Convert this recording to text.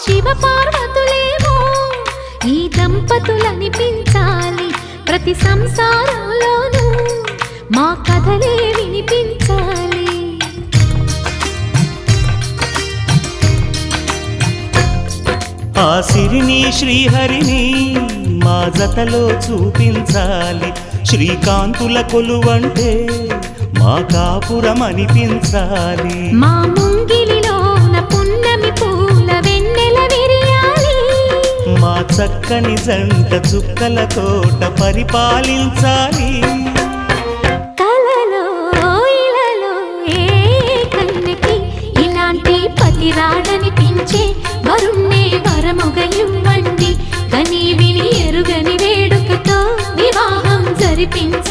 శివ పార్వతులేమో ఈ దంపతులనిపించాలి, ప్రతి సంసారంలోనూ మా కథలే వినిపించాలి. ఆ సిరిని శ్రీహరిని మా జతలో చూపించాలి, శ్రీకాంతుల కొలువంటే మా కాపురం అనిపించాలి. మా ముంగిలిలోన పున్నమి పూల వెన్నెల విరియాలి, మా చక్కని జంట చుక్కల తోట పరిపాలించాలి. కలలో ఇలలో ఏ కన్నెకి ఇలాంటి పతి రాడనిపించే వరుణ్ణే వరముగ ఇవ్వండి, కని విని ఎరుగని వేడుకతో వివాహం జరిపించండి.